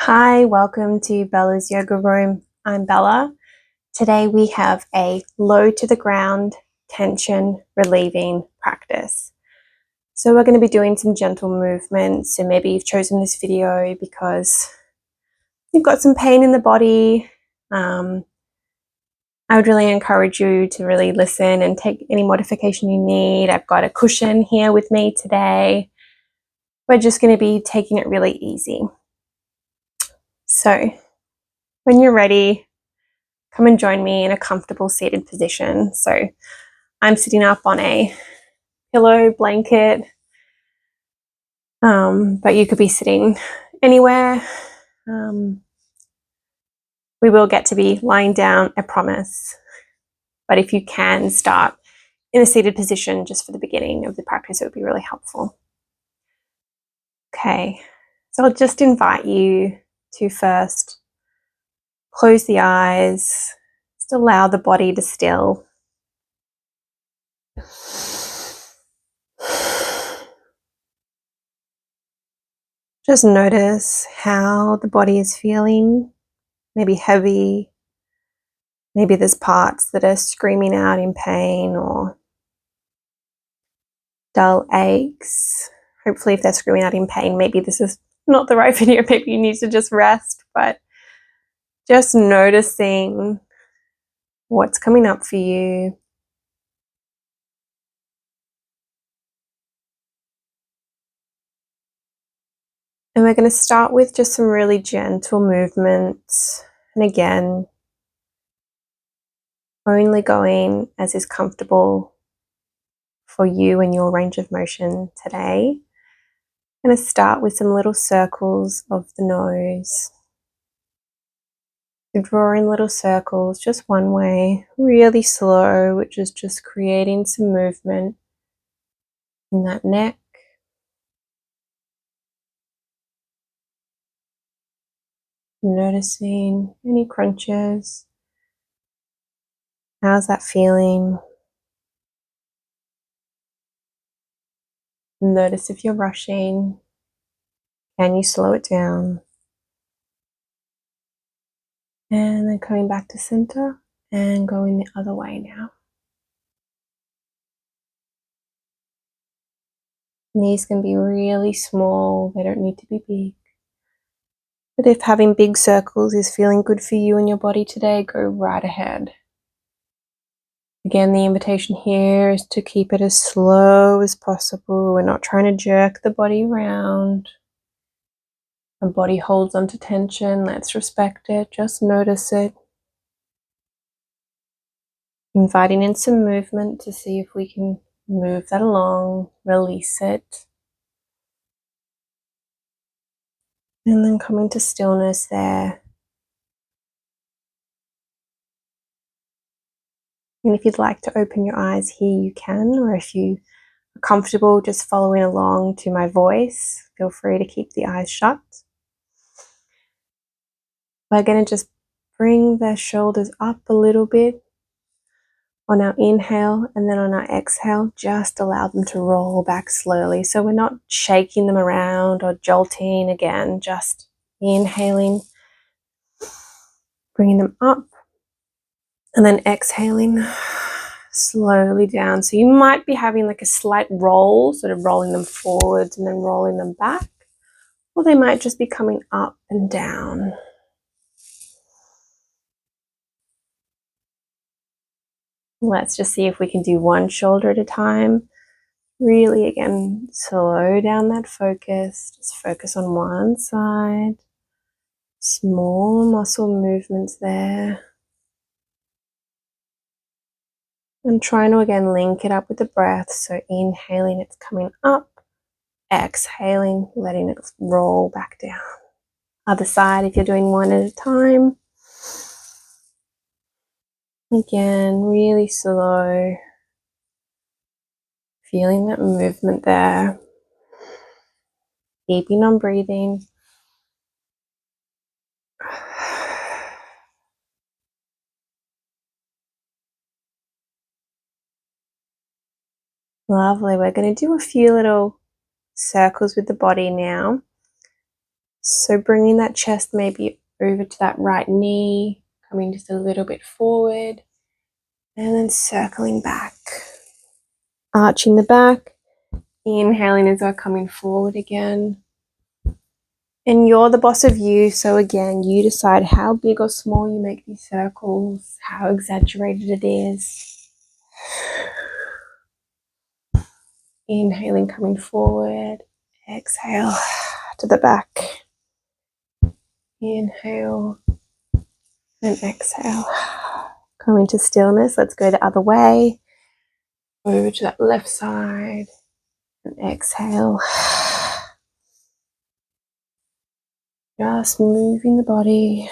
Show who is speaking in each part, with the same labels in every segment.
Speaker 1: Hi, welcome to Bella's Yoga Room. I'm Bella. Today we have a low to the ground tension relieving practice. So we're going to be doing some gentle movements. So maybe you've chosen this video because you've got some pain in the body. I would really encourage you to really listen and take any modification you need. I've got a cushion here with me today. We're just going to be taking it really easy. So when you're ready, come and join me in a comfortable seated position. So I'm sitting up on a pillow blanket, but you could be sitting anywhere. We will get to be lying down, I promise. But if you can start in a seated position just for the beginning of the practice, it would be really helpful. Okay, so I'll just invite you to first close the eyes, just allow the body to still. Just notice how the body is feeling, maybe heavy, maybe there's parts that are screaming out in pain or dull aches. Hopefully if they're screaming out in pain, maybe this is not the right video, maybe you need to just rest, but just noticing what's coming up for you. And we're going to start with just some really gentle movements. And again, only going as is comfortable for you and your range of motion today. I'm going to start with some little circles of the nose. So draw in little circles just one way, really slow, which is just creating some movement in that neck. Noticing any crunches. How's that feeling? Notice if you're rushing. Can you slow it down? And then coming back to center and going the other way now. Knees can be really small, they don't need to be big. But if having big circles is feeling good for you and your body today, go right ahead. Again, the invitation here is to keep it as slow as possible. We're not trying to jerk the body around. The body holds onto tension. Let's respect it. Just notice it. Inviting in some movement to see if we can move that along, release it. And then coming to stillness there. And if you'd like to open your eyes here, you can, or if you are comfortable just following along to my voice, feel free to keep the eyes shut. We're going to just bring the shoulders up a little bit on our inhale, and then on our exhale, just allow them to roll back slowly. So we're not shaking them around or jolting again, just inhaling, bringing them up, and then exhaling slowly down. So you might be having like a slight roll, sort of rolling them forwards and then rolling them back, or they might just be coming up and down. Let's just see if we can do one shoulder at a time. Really, again, slow down that focus. Just focus on one side. Small muscle movements there. And trying to again link it up with the breath. So inhaling, it's coming up. Exhaling, letting it roll back down. Other side, if you're doing one at a time. Again, really slow. Feeling that movement there. Keeping on breathing. Lovely. We're going to do a few little circles with the body now. So bringing that chest maybe over to that right knee, coming just a little bit forward, and then circling back. Arching the back, inhaling as we're coming forward again. And you're the boss of you, so again, you decide how big or small you make these circles, how exaggerated it is. Inhaling, coming forward. Exhale to the back. Inhale and exhale. Coming to stillness. Let's go the other way. Over to that left side. And exhale. Just moving the body.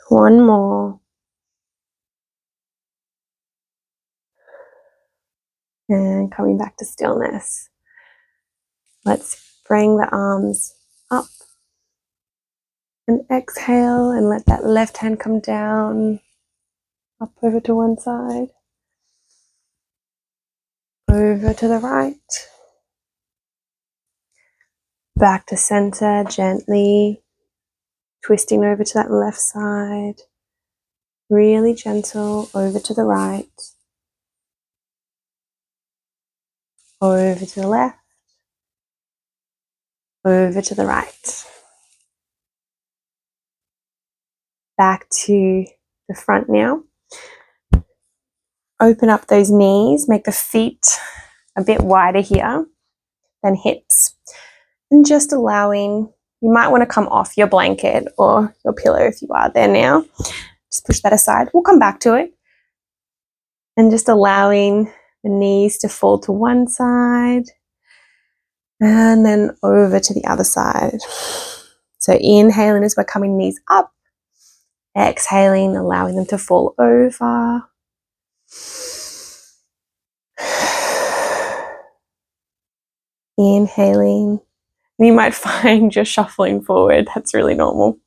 Speaker 1: One more. And coming back to stillness. Let's bring the arms up. And exhale and let that left hand come down. Up over to one side. Over to the right. Back to center, gently twisting over to that left side. Really gentle, over to the right. Over to the left. Over to the right. Back to the front now. Open up those knees, make the feet a bit wider here than hips. And just allowing, you might want to come off your blanket or your pillow if you are there now. Just push that aside. We'll come back to it. And just allowing the knees to fall to one side and then over to the other side. So inhaling as we're coming knees up. Exhaling, allowing them to fall over. Inhaling. And you might find you're shuffling forward. That's really normal.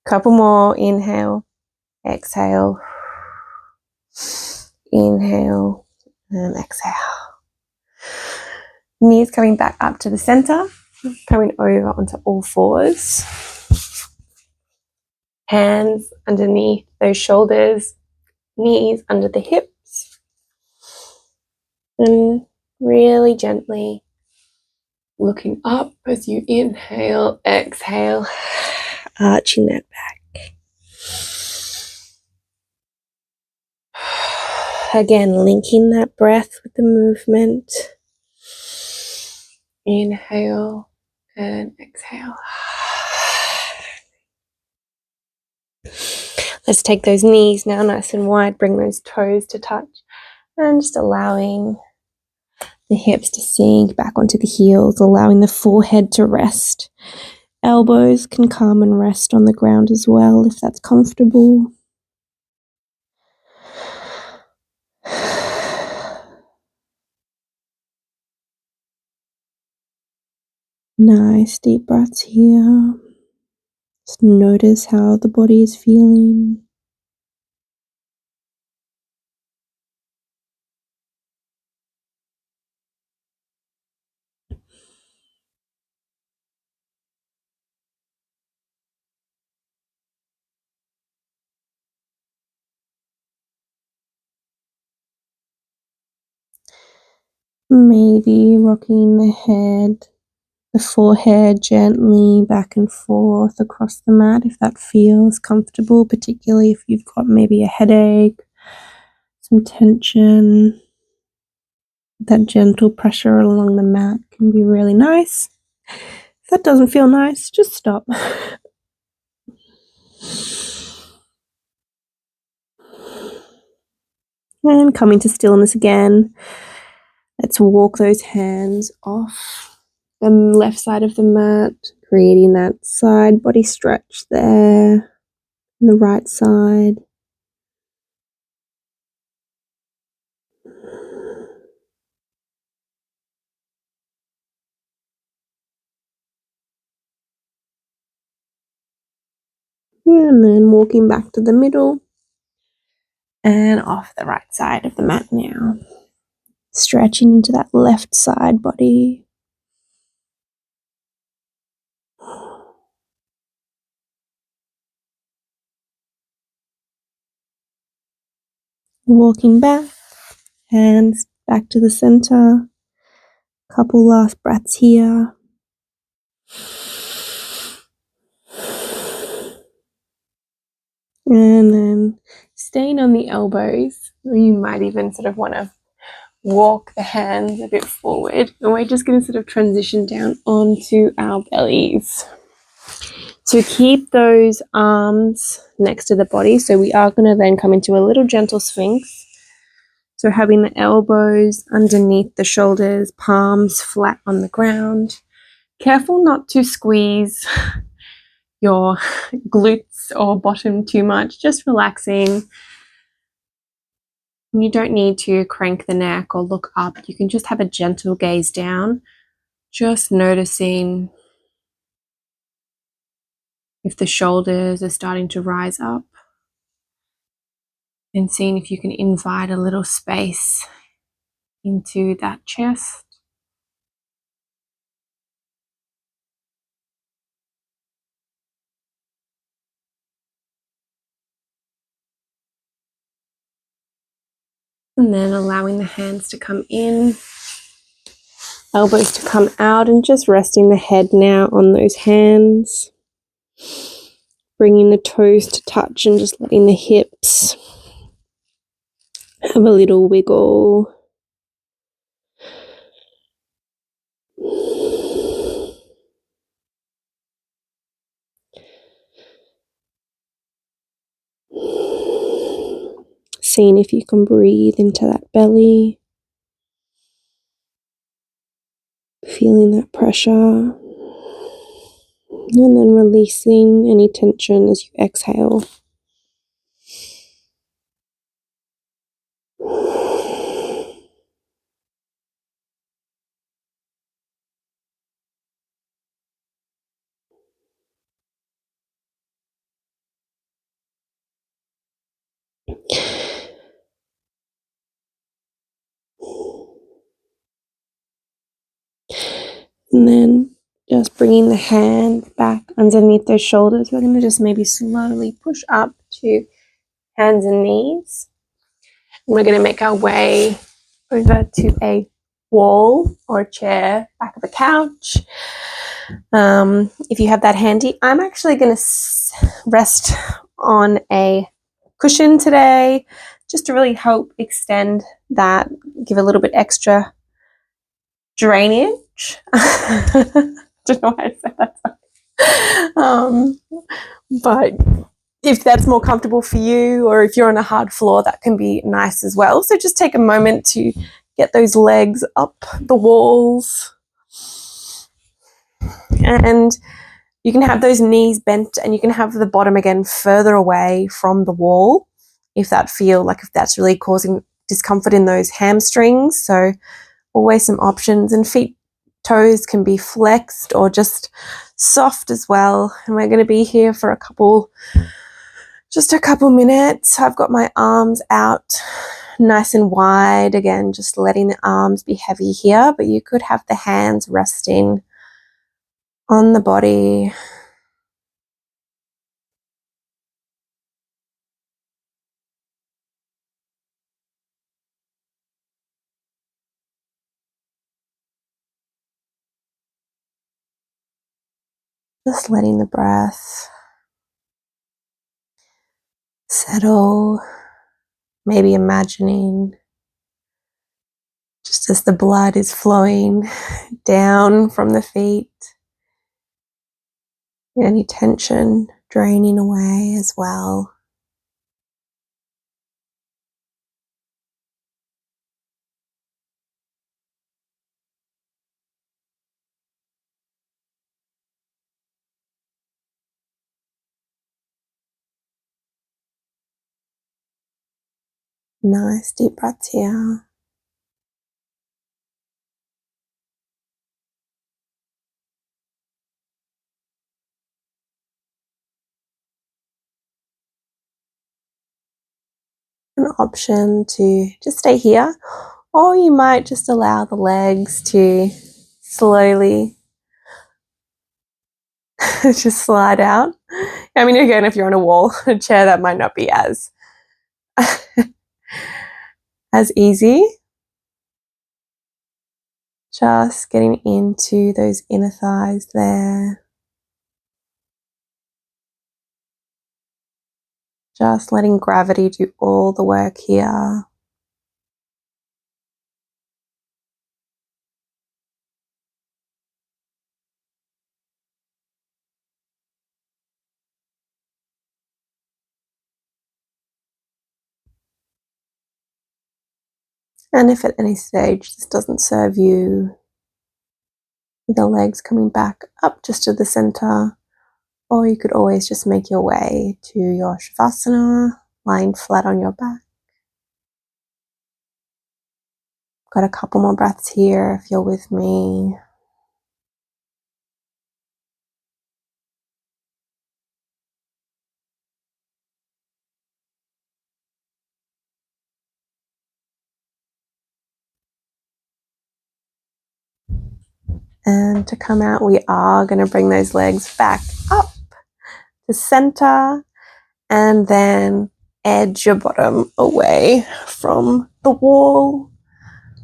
Speaker 1: Couple more. Inhale. Exhale. Inhale. And exhale. Knees coming back up to the center. Coming over onto all fours. Hands underneath those shoulders. Knees under the hips. And really gently looking up as you inhale, exhale, arching that back. Again, linking that breath with the movement. Inhale and exhale. Let's take those knees now nice and wide, bring those toes to touch, and just allowing the hips to sink back onto the heels, allowing the forehead to rest. Elbows can come and rest on the ground as well if that's comfortable. Nice deep breaths here. Just notice how the body is feeling. Maybe rocking the head, the forehead gently back and forth across the mat if that feels comfortable, particularly if you've got maybe a headache, some tension. That gentle pressure along the mat can be really nice. If that doesn't feel nice, just stop. And coming to stillness again. Let's walk those hands off the left side of the mat, creating that side body stretch there. And the right side. And then walking back to the middle. And off the right side of the mat now. Stretching into that left side body. Walking back, hands back to the center. Couple last breaths here. And then staying on the elbows, or you might even sort of want to walk the hands a bit forward. And we're just going to sort of transition down onto our bellies. To keep those arms next to the body, so we are going to then come into a little gentle sphinx. So having the elbows underneath the shoulders, palms flat on the ground. Careful not to squeeze your glutes or bottom too much, just relaxing. You don't need to crank the neck or look up. You can just have a gentle gaze down, just noticing if the shoulders are starting to rise up and seeing if you can invite a little space into that chest. And then allowing the hands to come in, elbows to come out, and just resting the head now on those hands. Bringing the toes to touch and just letting the hips have a little wiggle. Seeing if you can breathe into that belly. Feeling that pressure. And then releasing any tension as you exhale. And then just bringing the hand back underneath those shoulders. We're going to just maybe slowly push up to hands and knees. And we're going to make our way over to a wall or a chair, back of a couch. If you have that handy, I'm actually going to rest on a cushion today just to really help extend that, give a little bit extra drainage. Don't know why I said that. But if that's more comfortable for you, or if you're on a hard floor, that can be nice as well. So just take a moment to get those legs up the walls. And you can have those knees bent, and you can have the bottom again further away from the wall if that's really causing discomfort in those hamstrings. So always some options, and toes can be flexed or just soft as well. And we're going to be here for just a couple minutes. I've got my arms out nice and wide. Again, just letting the arms be heavy here, but you could have the hands resting on the body. Just letting the breath settle, maybe imagining just as the blood is flowing down from the feet, any tension draining away as well. Nice deep breaths here. an option to just stay here, or you might just allow the legs to slowly just slide out. I mean, again, if you're on a wall, a chair, that might not be as as easy. Just getting into those inner thighs there. Just letting gravity do all the work here. And if at any stage this doesn't serve you, the legs coming back up just to the center, or you could always just make your way to your Shavasana, lying flat on your back. Got a couple more breaths here if you're with me. And to come out, we are going to bring those legs back up to center, and then edge your bottom away from the wall,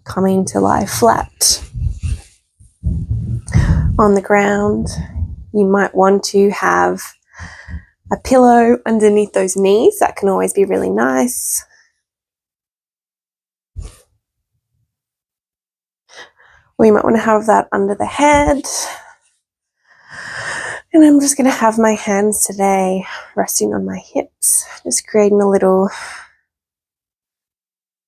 Speaker 1: coming to lie flat on the ground. You might want to have a pillow underneath those knees. That can always be really nice. Or you might want to have that under the head. And I'm just going to have my hands today resting on my hips, just creating a little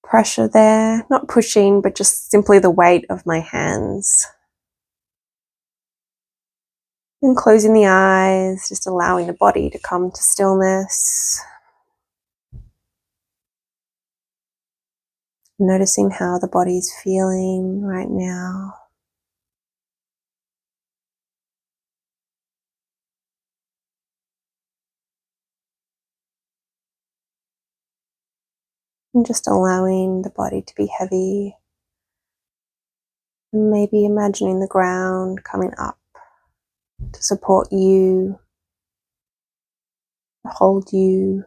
Speaker 1: pressure there, not pushing, but just simply the weight of my hands. And closing the eyes, just allowing the body to come to stillness. Noticing how the body's feeling right now. And just allowing the body to be heavy. And maybe imagining the ground coming up to support you, to hold you.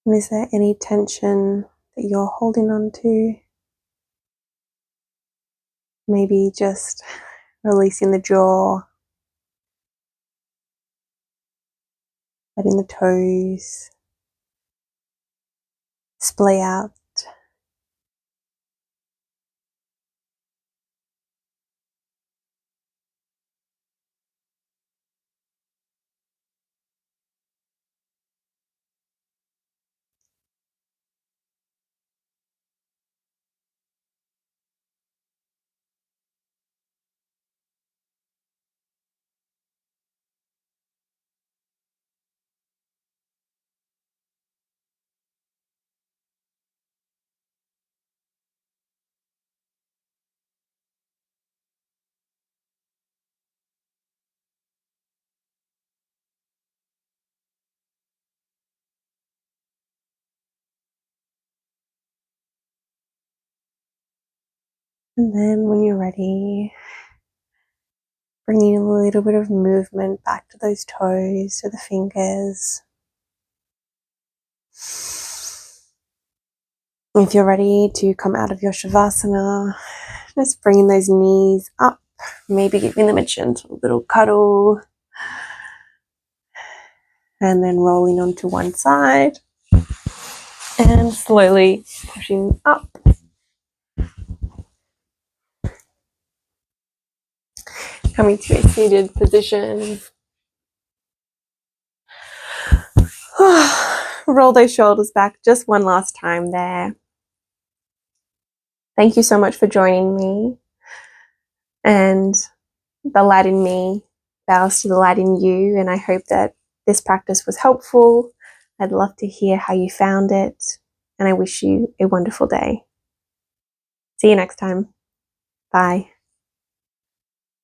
Speaker 1: And is there any tension that you're holding on to? Maybe just releasing the jaw, letting the toes splay out. And then when you're ready, bringing a little bit of movement back to those toes, to the fingers. If you're ready to come out of your Shavasana, just bringing those knees up, maybe giving them a gentle little cuddle, and then rolling onto one side, and slowly pushing up. Coming to a seated position. Roll those shoulders back just one last time there. Thank you so much for joining me. And the light in me bows to the light in you. And I hope that this practice was helpful. I'd love to hear how you found it. And I wish you a wonderful day. See you next time. Bye.